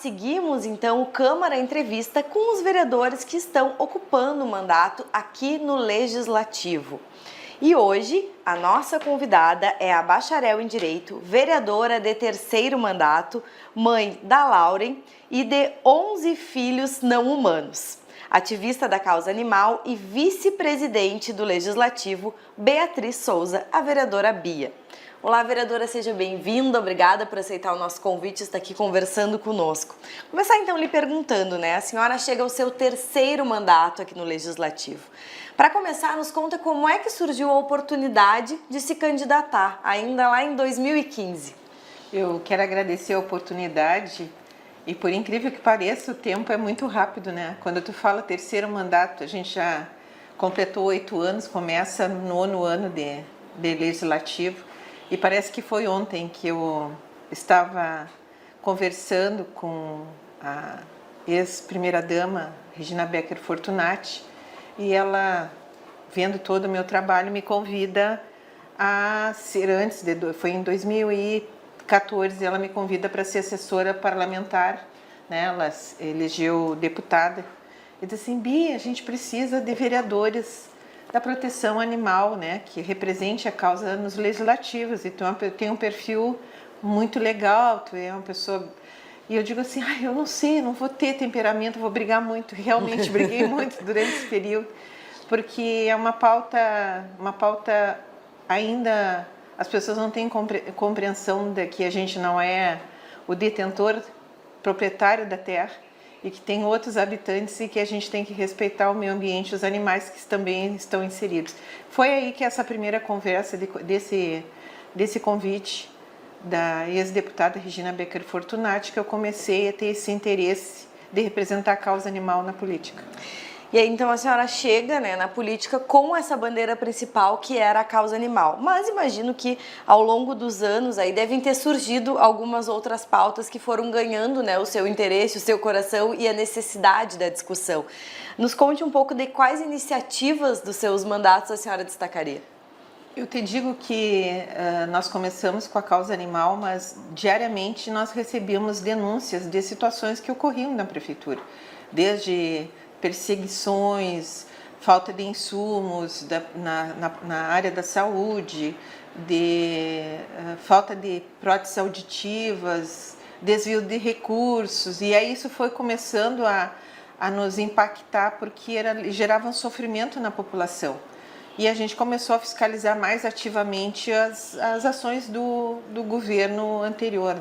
seguimos então o Câmara Entrevista com os vereadores que estão ocupando o mandato aqui no Legislativo. E hoje a nossa convidada é a bacharel em Direito, vereadora de terceiro mandato, mãe da Lauren e de 11 filhos não humanos. Ativista da causa animal e vice-presidente do Legislativo, Beatriz Souza, a vereadora Bia. Olá, vereadora, seja bem-vinda, obrigada por aceitar o nosso convite e estar aqui conversando conosco. Começar então lhe perguntando, a senhora chega ao seu terceiro mandato aqui no Legislativo. Para começar, nos conta como é que surgiu a oportunidade de se candidatar, ainda lá em 2015. Eu quero agradecer a oportunidade e, por incrível que pareça, o tempo é muito rápido, né? Quando tu fala terceiro mandato, a gente já completou 8 anos, começa no 9º ano de Legislativo. E parece que foi ontem que eu estava conversando com a ex-primeira-dama, Regina Becker Fortunati, e ela, vendo todo o meu trabalho, me convida a ser, foi em 2014, ela me convida para ser assessora parlamentar, né? Ela elegeu deputada, e disse assim: Bia, a gente precisa de vereadores da proteção animal, né, que represente a causa nos legislativos. Então, tem um perfil muito legal, tu é uma pessoa... E eu digo assim, eu não sei, não vou ter temperamento, vou brigar muito. Realmente briguei muito durante esse período, porque é uma pauta ainda... As pessoas não têm compreensão de que a gente não é o detentor proprietário da terra, e que tem outros habitantes e que a gente tem que respeitar o meio ambiente e os animais que também estão inseridos. Foi aí que essa primeira conversa desse convite da ex-deputada Regina Becker Fortunati, que eu comecei a ter esse interesse de representar a causa animal na política. E aí, então, a senhora chega, na política com essa bandeira principal, que era a causa animal. Mas imagino que, ao longo dos anos, aí devem ter surgido algumas outras pautas que foram ganhando, o seu interesse, o seu coração e a necessidade da discussão. Nos conte um pouco de quais iniciativas dos seus mandatos a senhora destacaria. Eu te digo que nós começamos com a causa animal, mas diariamente nós recebíamos denúncias de situações que ocorriam na prefeitura, desde perseguições, falta de insumos na área da saúde, falta de próteses auditivas, desvio de recursos, e aí isso foi começando a nos impactar porque gerava um sofrimento na população. E a gente começou a fiscalizar mais ativamente as ações do governo anterior,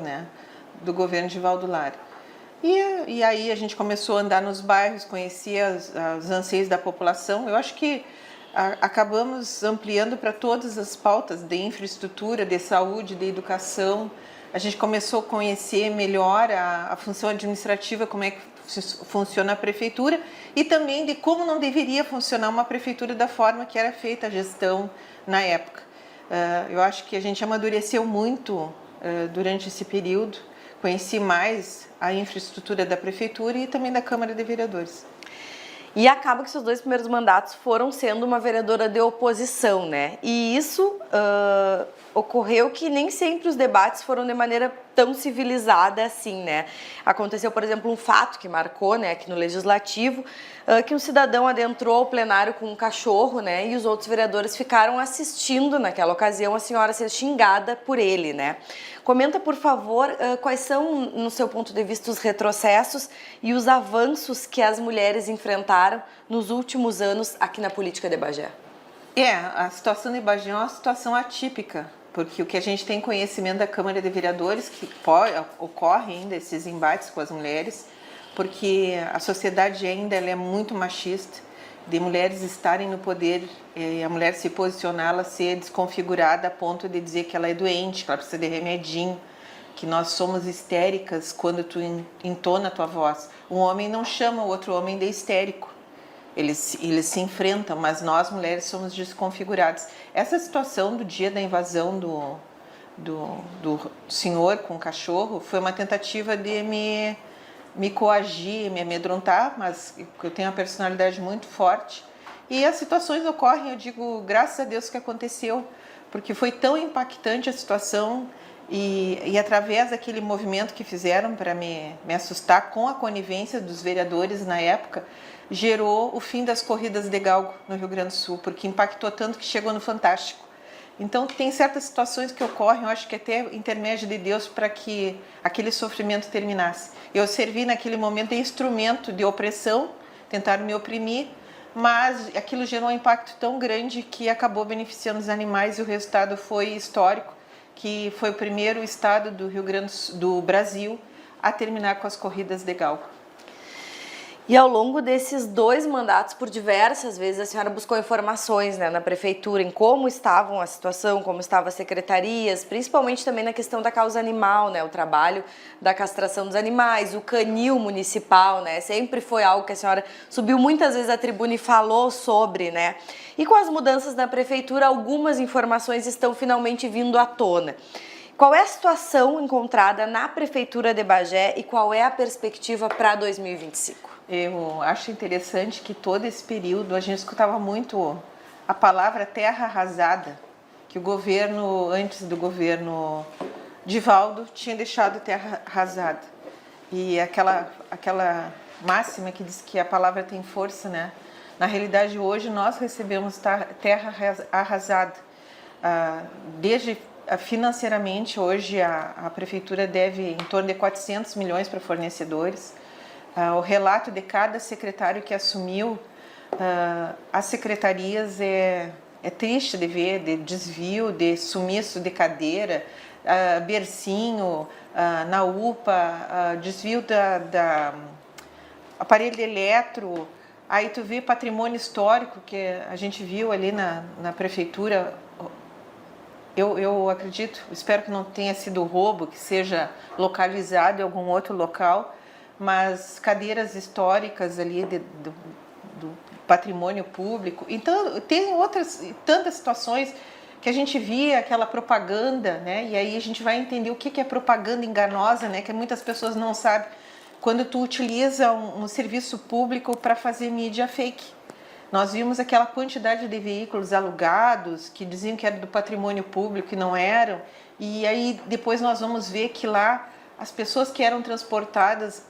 do governo de Valdo Lara. E aí a gente começou a andar nos bairros, conhecer os anseios da população. Eu acho que acabamos ampliando para todas as pautas de infraestrutura, de saúde, de educação. A gente começou a conhecer melhor a função administrativa, como é que funciona a prefeitura, e também de como não deveria funcionar uma prefeitura da forma que era feita a gestão na época. Eu acho que a gente amadureceu muito durante esse período. Conheci mais a infraestrutura da prefeitura e também da Câmara de Vereadores. E acaba que seus 2 primeiros mandatos foram sendo uma vereadora de oposição, E isso ocorreu que nem sempre os debates foram de maneira tão civilizada assim, Aconteceu, por exemplo, um fato que marcou, aqui no Legislativo, que um cidadão adentrou ao plenário com um cachorro, e os outros vereadores ficaram assistindo naquela ocasião a senhora ser xingada por ele, Comenta, por favor, quais são, no seu ponto de vista, os retrocessos e os avanços que as mulheres enfrentaram nos últimos anos aqui na política de Bagé. A situação de Bagé é uma situação atípica, porque o que a gente tem conhecimento da Câmara de Vereadores, que ocorre ainda esses embates com as mulheres, porque a sociedade ainda ela é muito machista, de mulheres estarem no poder e a mulher se posicionar, ela ser desconfigurada a ponto de dizer que ela é doente, que ela precisa de remedinho, que nós somos histéricas quando tu entona a tua voz. Um homem não chama o outro homem de histérico. Eles se enfrentam, mas nós mulheres somos desconfiguradas. Essa situação do dia da invasão do senhor com o cachorro foi uma tentativa de me coagir, me amedrontar, mas eu tenho uma personalidade muito forte. E as situações ocorrem, eu digo, graças a Deus que aconteceu, porque foi tão impactante a situação E através daquele movimento que fizeram para me assustar, com a conivência dos vereadores na época, gerou o fim das corridas de galgo no Rio Grande do Sul, porque impactou tanto que chegou no Fantástico. Então, tem certas situações que ocorrem, eu acho que até intermédio de Deus, para que aquele sofrimento terminasse. Eu servi naquele momento de instrumento de opressão, tentaram me oprimir, mas aquilo gerou um impacto tão grande que acabou beneficiando os animais e o resultado foi histórico, que foi o primeiro estado do Rio Grande do Brasil a terminar com as corridas de galgo. E ao longo desses 2 mandatos, por diversas vezes, a senhora buscou informações, né, na prefeitura em como estavam a situação, como estavam as secretarias, principalmente também na questão da causa animal, né, o trabalho da castração dos animais, o canil municipal, né, sempre foi algo que a senhora subiu muitas vezes à tribuna e falou sobre, né. E com as mudanças na prefeitura, algumas informações estão finalmente vindo à tona. Qual é a situação encontrada na Prefeitura de Bagé e qual é a perspectiva para 2025? Eu acho interessante que todo esse período a gente escutava muito a palavra terra arrasada, que o governo, antes do governo Divaldo, tinha deixado terra arrasada. E aquela máxima que diz que a palavra tem força, né? Na realidade, hoje nós recebemos terra arrasada. Desde financeiramente, hoje a prefeitura deve em torno de 400 milhões para fornecedores. O relato de cada secretário que assumiu as secretarias é triste de ver, de desvio, de sumiço de cadeira, bercinho na UPA, desvio da aparelho de eletro. Aí tu vê patrimônio histórico que a gente viu ali na prefeitura. Eu acredito, espero que não tenha sido roubo, que seja localizado em algum outro local, mas cadeiras históricas ali do patrimônio público. Então, tem tantas situações que a gente via aquela propaganda, né? E aí a gente vai entender o que é propaganda enganosa, né? Que muitas pessoas não sabem. Quando tu utiliza um serviço público para fazer mídia fake. Nós vimos aquela quantidade de veículos alugados que diziam que era do patrimônio público e não eram. E aí depois nós vamos ver que lá as pessoas que eram transportadas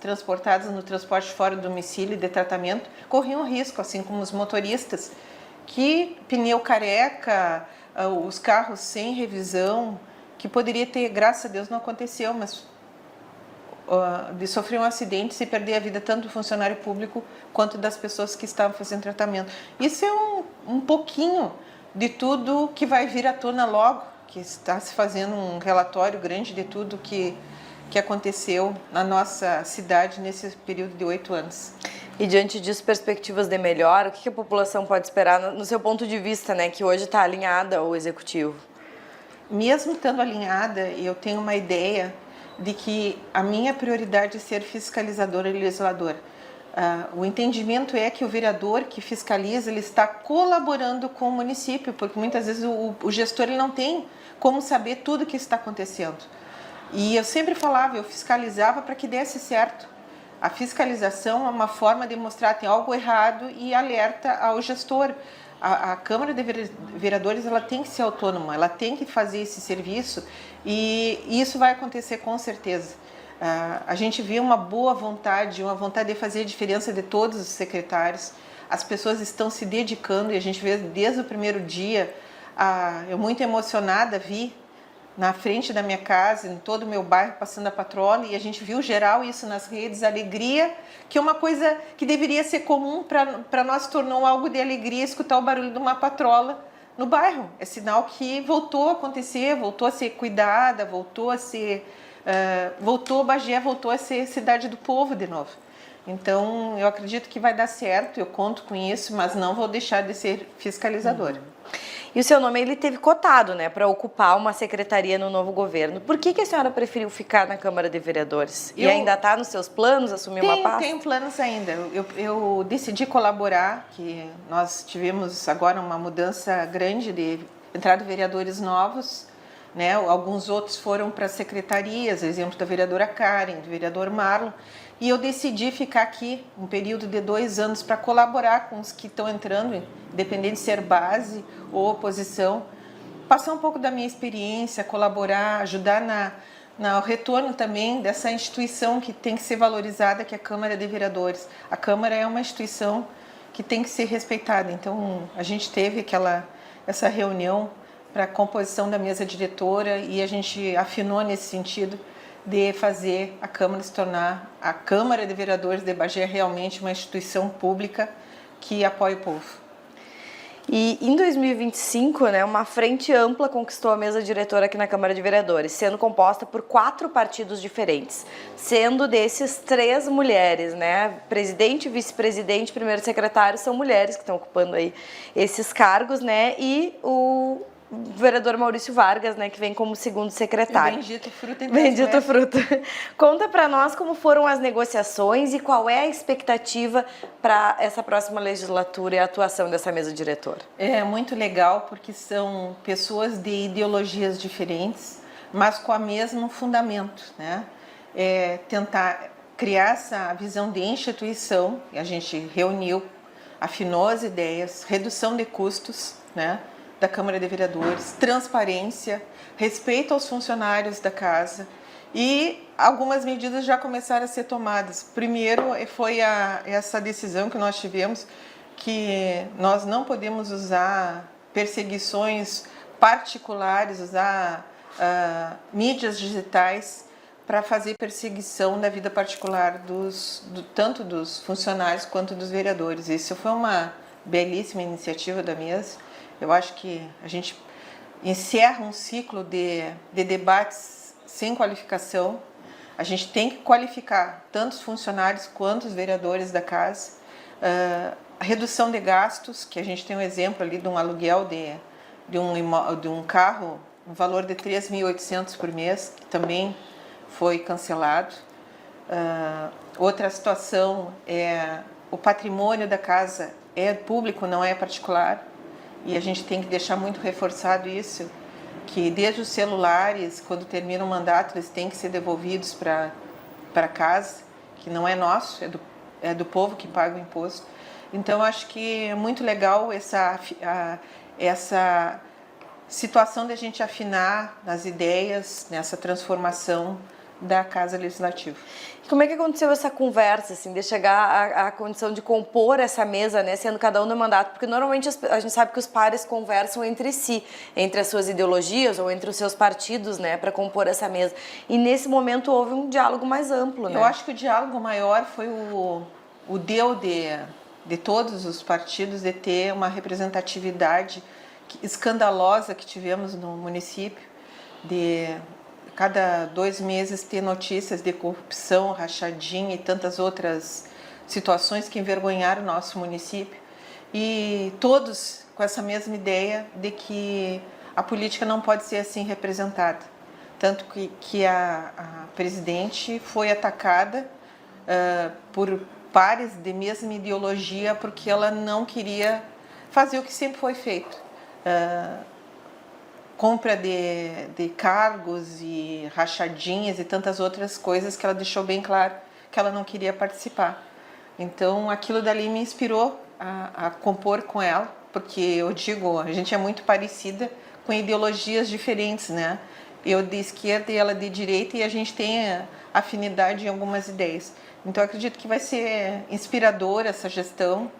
no transporte fora do domicílio de tratamento corriam risco, assim como os motoristas, que pneu careca, os carros sem revisão, que poderia ter, graças a Deus não aconteceu, mas de sofrer um acidente e se perder a vida tanto do funcionário público quanto das pessoas que estavam fazendo tratamento. Isso é um pouquinho de tudo que vai vir à tona logo, que está se fazendo um relatório grande de tudo que aconteceu na nossa cidade nesse período de 8 anos. E diante disso, perspectivas de melhora, o que a população pode esperar no seu ponto de vista, né, que hoje está alinhada ao executivo? Mesmo estando alinhada, eu tenho uma ideia de que a minha prioridade é ser fiscalizadora e legisladora. O entendimento é que o vereador que fiscaliza, ele está colaborando com o município, porque muitas vezes o gestor ele não tem como saber tudo o que está acontecendo. E eu sempre falava, eu fiscalizava para que desse certo. A fiscalização é uma forma de mostrar que tem algo errado e alerta ao gestor. A Câmara de Vereadores ela tem que ser autônoma, ela tem que fazer esse serviço e isso vai acontecer com certeza. A gente vê uma boa vontade, uma vontade de fazer a diferença de todos os secretários. As pessoas estão se dedicando e a gente vê desde o primeiro dia. Eu muito emocionada vi na frente da minha casa, em todo o meu bairro, passando a patrola, e a gente viu geral isso nas redes, alegria, que é uma coisa que deveria ser comum para nós, tornou algo de alegria escutar o barulho de uma patrola no bairro. É sinal que voltou a acontecer, voltou a ser cuidada, Bagé voltou a ser cidade do povo de novo. Então, eu acredito que vai dar certo, eu conto com isso, mas não vou deixar de ser fiscalizadora. E o seu nome ele teve cotado, né, para ocupar uma secretaria no novo governo. Por que a senhora preferiu ficar na Câmara de Vereadores? E ainda está nos seus planos assumir uma pasta? Tenho planos ainda. Eu decidi colaborar, que nós tivemos agora uma mudança grande de entrada de vereadores novos, né? Alguns outros foram para secretarias, exemplo da vereadora Karen, do vereador Marlon, e eu decidi ficar aqui um período de 2 anos para colaborar com os que estão entrando, independente de ser base ou oposição, passar um pouco da minha experiência, colaborar, ajudar no retorno também dessa instituição que tem que ser valorizada, que é a Câmara de Vereadores. A Câmara é uma instituição que tem que ser respeitada. Então, a gente teve essa reunião para a composição da mesa diretora e a gente afinou nesse sentido de fazer a Câmara se tornar a Câmara de Vereadores de Bagé realmente uma instituição pública que apoia o povo. E em 2025, né, uma frente ampla conquistou a mesa diretora aqui na Câmara de Vereadores, sendo composta por 4 partidos diferentes, sendo desses 3 mulheres, né? Presidente, vice-presidente, primeiro secretário são mulheres que estão ocupando aí esses cargos, né? E o vereador Maurício Vargas, né, que vem como segundo secretário. Bendito fruto. Bendito fruto. Conta para nós como foram as negociações e qual é a expectativa para essa próxima legislatura e a atuação dessa mesa diretora. É muito legal porque são pessoas de ideologias diferentes, mas com o mesmo fundamento, né? Tentar criar essa visão de instituição. A gente reuniu, afinou as ideias, redução de custos, né, da Câmara de Vereadores, transparência, respeito aos funcionários da casa e algumas medidas já começaram a ser tomadas. Primeiro foi essa decisão que nós tivemos que nós não podemos usar perseguições particulares, usar mídias digitais para fazer perseguição da vida particular tanto dos funcionários quanto dos vereadores. Isso foi uma belíssima iniciativa da mesa. Eu acho que a gente encerra um ciclo de debates sem qualificação. A gente tem que qualificar tanto os funcionários quanto os vereadores da casa. A redução de gastos, que a gente tem um exemplo ali de um aluguel de um carro, no valor de 3.800 por mês, que também foi cancelado. Outra situação é o patrimônio da casa é público, não é particular. E a gente tem que deixar muito reforçado isso, que desde os celulares, quando termina o mandato, eles têm que ser devolvidos para casa, que não é nosso, é do povo que paga o imposto. Então, acho que é muito legal essa situação de a gente afinar nas ideias, nessa transformação da Casa Legislativa. E como é que aconteceu essa conversa, assim, de chegar à condição de compor essa mesa, né, sendo cada um no mandato? Porque normalmente a gente sabe que os pares conversam entre si, entre as suas ideologias ou entre os seus partidos, né, para compor essa mesa. E nesse momento houve um diálogo mais amplo, né? Eu acho que o diálogo maior foi o de todos os partidos de ter uma representatividade escandalosa que tivemos no município, de cada 2 meses ter notícias de corrupção, rachadinha e tantas outras situações que envergonharam o nosso município. E todos com essa mesma ideia de que a política não pode ser assim representada. Tanto que a presidente foi atacada por pares de mesma ideologia porque ela não queria fazer o que sempre foi feito. Compra de cargos e rachadinhas e tantas outras coisas que ela deixou bem claro que ela não queria participar. Então, aquilo dali me inspirou a compor com ela, porque eu digo, a gente é muito parecida com ideologias diferentes, né? Eu de esquerda e ela de direita, e a gente tem afinidade em algumas ideias. Então, eu acredito que vai ser inspiradora essa gestão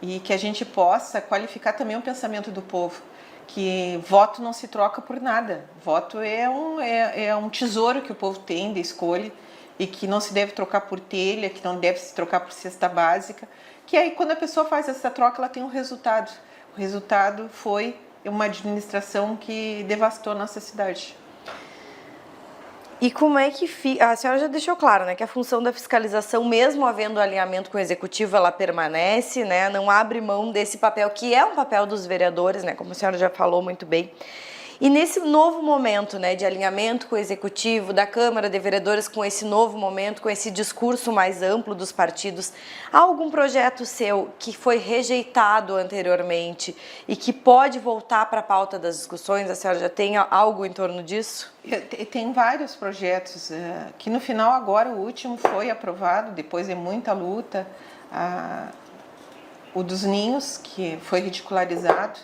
e que a gente possa qualificar também o pensamento do povo, que voto não se troca por nada. Voto é um tesouro que o povo tem de escolha e que não se deve trocar por telha, que não deve se trocar por cesta básica, que aí quando a pessoa faz essa troca, ela tem um resultado. O resultado foi uma administração que devastou a nossa cidade. E como é que fica? A senhora já deixou claro, né, que a função da fiscalização, mesmo havendo alinhamento com o executivo, ela permanece, né, não abre mão desse papel, que é um papel dos vereadores, né, como a senhora já falou muito bem. E nesse novo momento, né, de alinhamento com o executivo, da Câmara de Vereadores, com esse novo momento, com esse discurso mais amplo dos partidos, há algum projeto seu que foi rejeitado anteriormente e que pode voltar para a pauta das discussões? A senhora já tem algo em torno disso? Tem vários projetos que no final agora o último foi aprovado, depois de muita luta, o dos ninhos, que foi ridicularizado.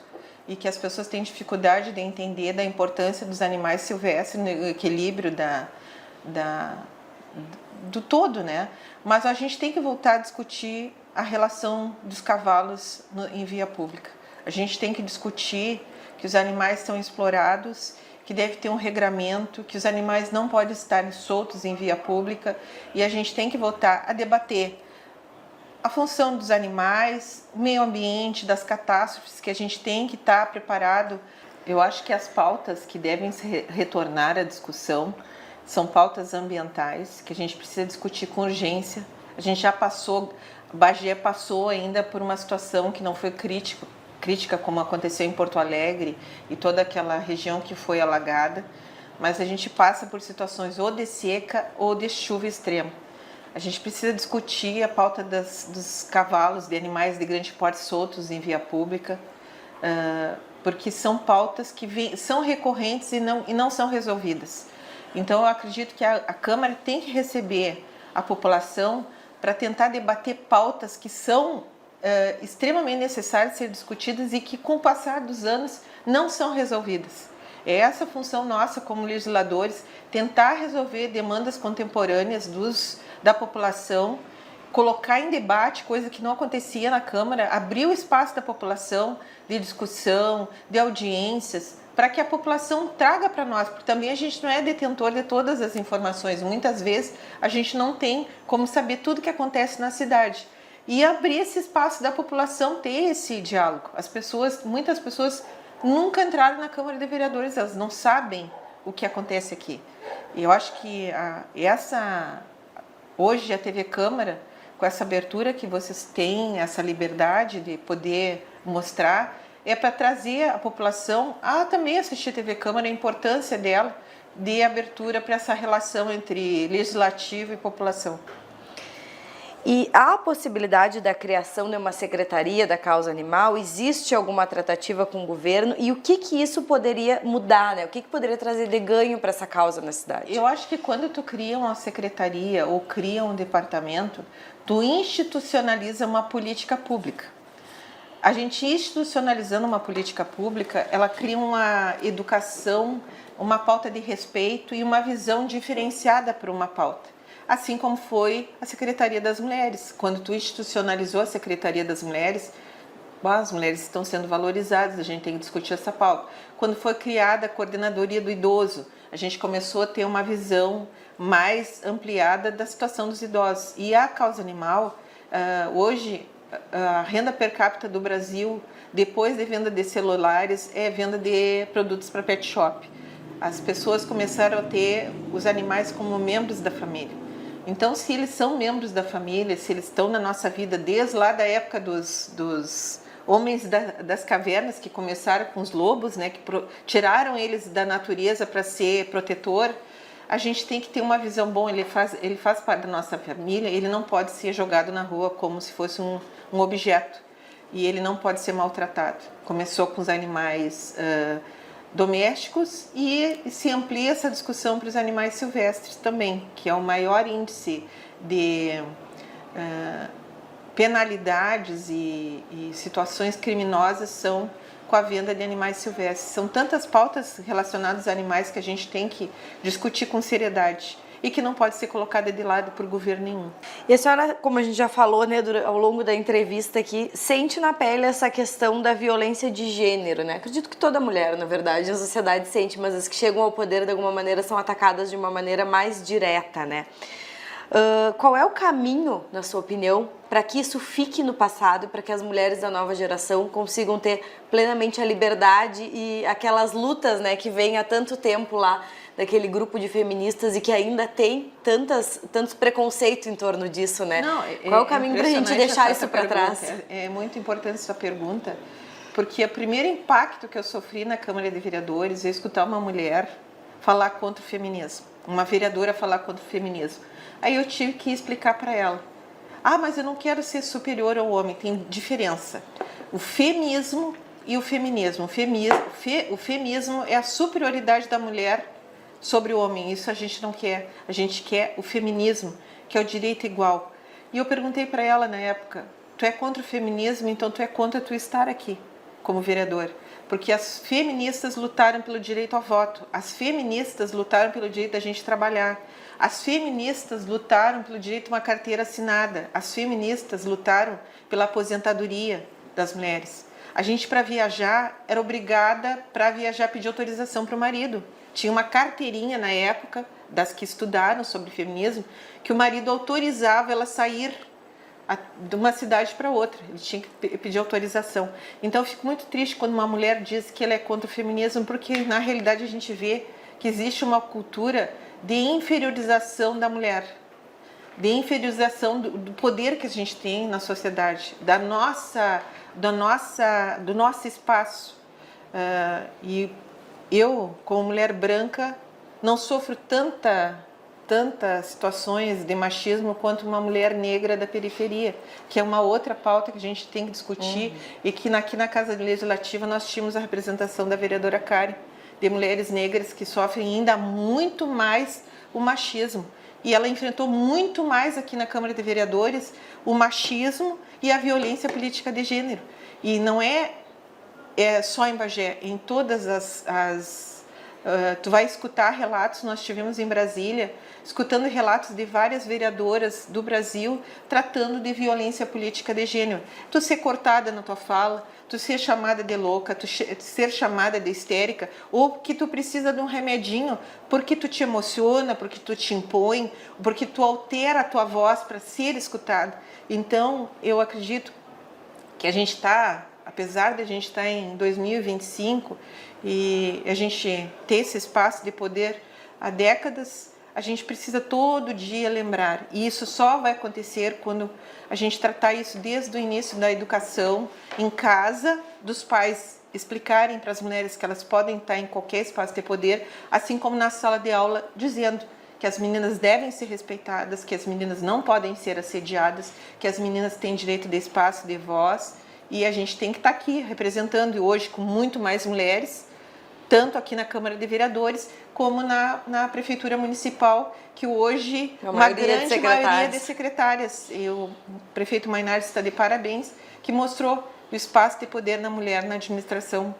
e que as pessoas têm dificuldade de entender da importância dos animais silvestres no equilíbrio do todo, né? Mas a gente tem que voltar a discutir a relação dos cavalos em via pública. A gente tem que discutir que os animais são explorados, que deve ter um regramento, que os animais não podem estar soltos em via pública, e a gente tem que voltar a debater a função dos animais, o meio ambiente, das catástrofes, que a gente tem que estar preparado. Eu acho que as pautas que devem retornar à discussão são pautas ambientais, que a gente precisa discutir com urgência. A gente já passou, Bagé passou ainda por uma situação que não foi crítica como aconteceu em Porto Alegre e toda aquela região que foi alagada, mas a gente passa por situações ou de seca ou de chuva extrema. A gente precisa discutir a pauta dos cavalos, de animais de grande porte soltos em via pública, porque são pautas que são recorrentes e não são resolvidas. Então, eu acredito que a Câmara tem que receber a população para tentar debater pautas que são extremamente necessárias de ser discutidas e que, com o passar dos anos, não são resolvidas. É essa a função nossa como legisladores, tentar resolver demandas contemporâneas da população, colocar em debate coisa que não acontecia na Câmara, abrir o espaço da população de discussão, de audiências, para que a população traga para nós, porque também a gente não é detentor de todas as informações. Muitas vezes a gente não tem como saber tudo que acontece na cidade. E abrir esse espaço da população ter esse diálogo. Muitas pessoas nunca entraram na Câmara de Vereadores, elas não sabem o que acontece aqui. E eu acho que hoje a TV Câmara, com essa abertura que vocês têm, essa liberdade de poder mostrar, é para trazer a população a também assistir a TV Câmara, a importância dela de abertura para essa relação entre legislativo e população. E há a possibilidade da criação de uma secretaria da causa animal? Existe alguma tratativa com o governo? E o que isso poderia mudar, né? O que poderia trazer de ganho para essa causa na cidade? Eu acho que quando tu cria uma secretaria ou cria um departamento, tu institucionaliza uma política pública. A gente institucionalizando uma política pública, ela cria uma educação, uma pauta de respeito e uma visão diferenciada para uma pauta. Assim como foi a Secretaria das Mulheres. Quando tu institucionalizou a Secretaria das Mulheres, as mulheres estão sendo valorizadas, a gente tem que discutir essa pauta. Quando foi criada a Coordenadoria do Idoso, a gente começou a ter uma visão mais ampliada da situação dos idosos. E a causa animal, hoje, a renda per capita do Brasil, depois de venda de celulares, é venda de produtos para pet shop. As pessoas começaram a ter os animais como membros da família. Então, se eles são membros da família, se eles estão na nossa vida desde lá da época dos homens das cavernas, que começaram com os lobos, né, que tiraram eles da natureza para ser protetor, a gente tem que ter uma visão boa. Ele faz parte da nossa família, ele não pode ser jogado na rua como se fosse um objeto, e ele não pode ser maltratado. Começou com os animais domésticos e se amplia essa discussão para os animais silvestres também, que é o maior índice de penalidades e situações criminosas são com a venda de animais silvestres. São tantas pautas relacionadas a animais que a gente tem que discutir com seriedade e que não pode ser colocada de lado por governo nenhum. E a senhora, como a gente já falou, né, ao longo da entrevista aqui, sente na pele essa questão da violência de gênero, né? Acredito que toda mulher, na verdade, a sociedade sente, mas as que chegam ao poder, de alguma maneira, são atacadas de uma maneira mais direta, né? Qual é o caminho, na sua opinião, para que isso fique no passado e para que as mulheres da nova geração consigam ter plenamente a liberdade e aquelas lutas, né, que vêm há tanto tempo lá daquele grupo de feministas e que ainda tem tantos preconceitos em torno disso, né? Qual é o caminho para a gente deixar isso para trás? É muito importante essa pergunta, porque o primeiro impacto que eu sofri na Câmara de Vereadores é escutar uma mulher falar contra o feminismo, uma vereadora falar contra o feminismo. Aí eu tive que explicar para ela. Mas eu não quero ser superior ao homem, tem diferença. O feminismo e o feminismo. O feminismo é a superioridade da mulher sobre o homem, isso a gente não quer. A gente quer o feminismo, que é o direito igual. E eu perguntei para ela na época, tu é contra o feminismo, então tu é contra tu estar aqui. como vereador, porque as feministas lutaram pelo direito ao voto, as feministas lutaram pelo direito da gente trabalhar, as feministas lutaram pelo direito a uma carteira assinada, as feministas lutaram pela aposentadoria das mulheres. A gente, para viajar, era obrigada, para viajar, pedir autorização para o marido. Tinha uma carteirinha na época, das que estudaram sobre feminismo, que o marido autorizava ela sair de uma cidade para outra. Ele tinha que pedir autorização. Então, eu fico muito triste quando uma mulher diz que ela é contra o feminismo, porque, na realidade, a gente vê que existe uma cultura de inferiorização da mulher, de inferiorização do poder que a gente tem na sociedade, do nosso espaço. E eu, como mulher branca, não sofro tantas situações de machismo quanto uma mulher negra da periferia, que é uma outra pauta que a gente tem que discutir, e que aqui na Casa Legislativa nós tínhamos a representação da vereadora Karen, de mulheres negras que sofrem ainda muito mais o machismo. E ela enfrentou muito mais aqui na Câmara de Vereadores o machismo e a violência política de gênero. E não é só em Bagé, em todas tu vai escutar relatos, nós tivemos em Brasília, escutando relatos de várias vereadoras do Brasil tratando de violência política de gênero. Tu ser cortada na tua fala, tu ser chamada de louca, tu ser chamada de histérica, ou que tu precisa de um remedinho porque tu te emociona, porque tu te impõe, porque tu altera a tua voz para ser escutada. Então, eu acredito que a gente está, apesar de a gente estar em 2025 e a gente ter esse espaço de poder há décadas, a gente precisa todo dia lembrar. E isso só vai acontecer quando a gente tratar isso desde o início da educação, em casa, dos pais explicarem para as mulheres que elas podem estar em qualquer espaço de poder, assim como na sala de aula, dizendo que as meninas devem ser respeitadas, que as meninas não podem ser assediadas, que as meninas têm direito de espaço, de voz. E a gente tem que estar aqui representando, e hoje com muito mais mulheres, tanto aqui na Câmara de Vereadores, como na Prefeitura Municipal, que hoje uma grande maioria de secretárias. E o prefeito Mainardi está de parabéns, que mostrou o espaço de poder na mulher na administração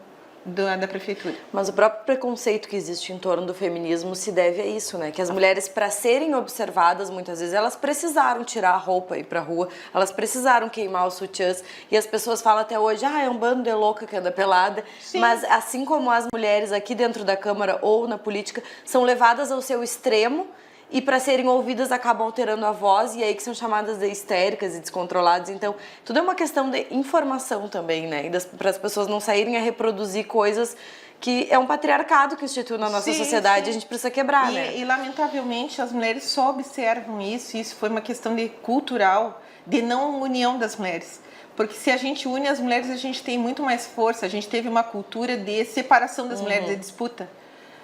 da prefeitura. Mas o próprio preconceito que existe em torno do feminismo se deve a isso, né? Que as mulheres, para serem observadas, muitas vezes, elas precisaram tirar a roupa e ir pra rua, elas precisaram queimar os sutiãs, e as pessoas falam até hoje, é um bando de louca que anda pelada. Sim. Mas assim como as mulheres aqui dentro da Câmara ou na política são levadas ao seu extremo, e para serem ouvidas acabam alterando a voz, e aí que são chamadas de histéricas e descontroladas. Então, tudo é uma questão de informação também, né? E para as pessoas não saírem a reproduzir coisas que é um patriarcado que institui na nossa sociedade, sim. A gente precisa quebrar, né? E lamentavelmente as mulheres só observam isso, e isso foi uma questão cultural, de não união das mulheres. Porque se a gente une as mulheres, a gente tem muito mais força. A gente teve uma cultura de separação das mulheres, de disputa.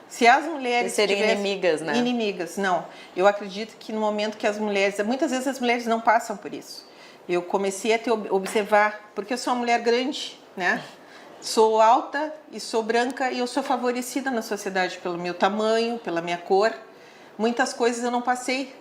Se as mulheres serem inimigas, né? Inimigas, não. Eu acredito que no momento que as mulheres... Muitas vezes as mulheres não passam por isso. Eu comecei a observar, porque eu sou uma mulher grande, né? Sou alta e sou branca, e eu sou favorecida na sociedade pelo meu tamanho, pela minha cor. Muitas coisas eu não passei.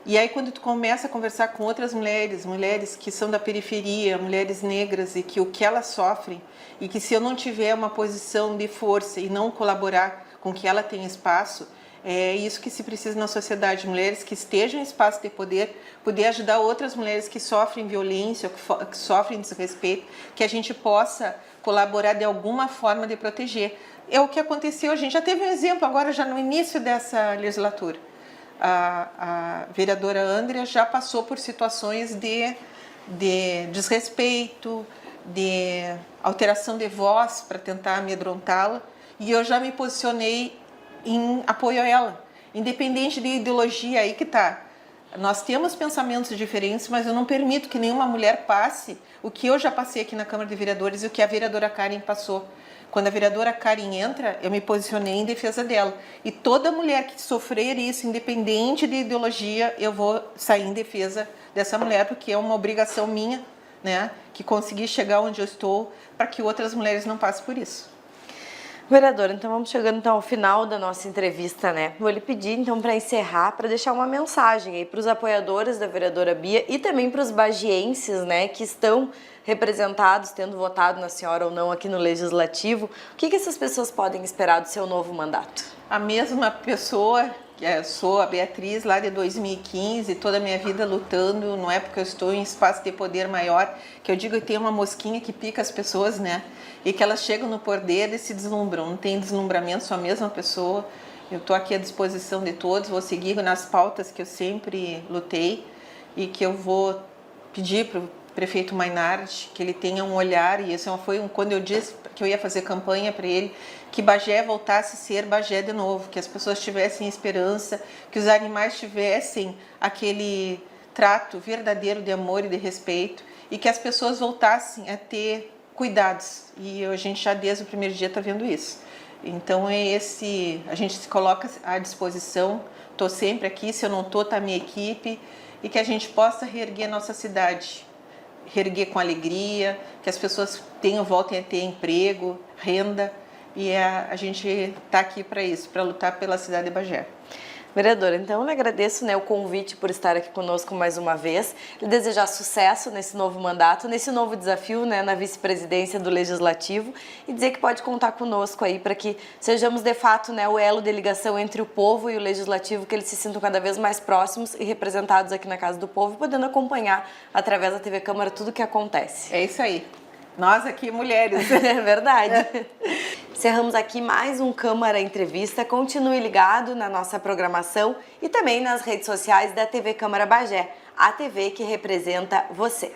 E aí quando tu começa a conversar com outras mulheres que são da periferia, mulheres negras, e que o que elas sofrem, e que se eu não tiver uma posição de força e não colaborar com que ela tenha espaço, é isso que se precisa na sociedade. Mulheres que estejam em espaço de poder ajudar outras mulheres que sofrem violência, que sofrem desrespeito, que a gente possa colaborar de alguma forma de proteger. É o que aconteceu, a gente já teve um exemplo agora, já no início dessa legislatura. A vereadora Andrea já passou por situações de desrespeito, de alteração de voz para tentar amedrontá-la, e eu já me posicionei em apoio a ela, independente de ideologia, aí que tá. Nós temos pensamentos diferentes, mas eu não permito que nenhuma mulher passe o que eu já passei aqui na Câmara de Vereadores e o que a vereadora Karen passou. Quando a vereadora Karen entra, eu me posicionei em defesa dela. E toda mulher que sofrer isso, independente de ideologia, eu vou sair em defesa dessa mulher, porque é uma obrigação minha, né, que conseguir chegar onde eu estou, para que outras mulheres não passem por isso. Vereador, então vamos chegando ao final da nossa entrevista, né? Vou lhe pedir então para encerrar, para deixar uma mensagem aí para os apoiadores da vereadora Bia e também para os bagienses, né, que estão representados, tendo votado na senhora ou não aqui no Legislativo. O que essas pessoas podem esperar do seu novo mandato? A mesma pessoa, sou a Beatriz lá de 2015, toda a minha vida lutando, não é porque eu estou em espaço de poder maior, que eu digo que tem uma mosquinha que pica as pessoas, né? E que elas chegam no poder e se deslumbram, não tem deslumbramento, sou a mesma pessoa. Eu estou aqui à disposição de todos, vou seguir nas pautas que eu sempre lutei e que eu vou pedir para o prefeito Mainardi que ele tenha um olhar, e esse foi quando eu disse que eu ia fazer campanha para ele, que Bagé voltasse a ser Bagé de novo, que as pessoas tivessem esperança, que os animais tivessem aquele trato verdadeiro de amor e de respeito e que as pessoas voltassem a ter cuidados. E a gente já desde o primeiro dia está vendo isso. Então a gente se coloca à disposição, estou sempre aqui, se eu não estou, está a minha equipe, e que a gente possa reerguer nossa cidade, reerguer com alegria, que as pessoas voltem a ter emprego, renda, e a gente está aqui para isso, para lutar pela cidade de Bagé. Vereadora, então eu lhe agradeço, né, o convite por estar aqui conosco mais uma vez, lhe desejar sucesso nesse novo mandato, nesse novo desafio, né, na vice-presidência do Legislativo, e dizer que pode contar conosco aí para que sejamos de fato, né, o elo de ligação entre o povo e o Legislativo, que eles se sintam cada vez mais próximos e representados aqui na Casa do Povo, podendo acompanhar através da TV Câmara tudo o que acontece. É isso aí. Nós aqui, mulheres. É verdade. Encerramos aqui mais um Câmara Entrevista. Continue ligado na nossa programação e também nas redes sociais da TV Câmara Bagé, a TV que representa você.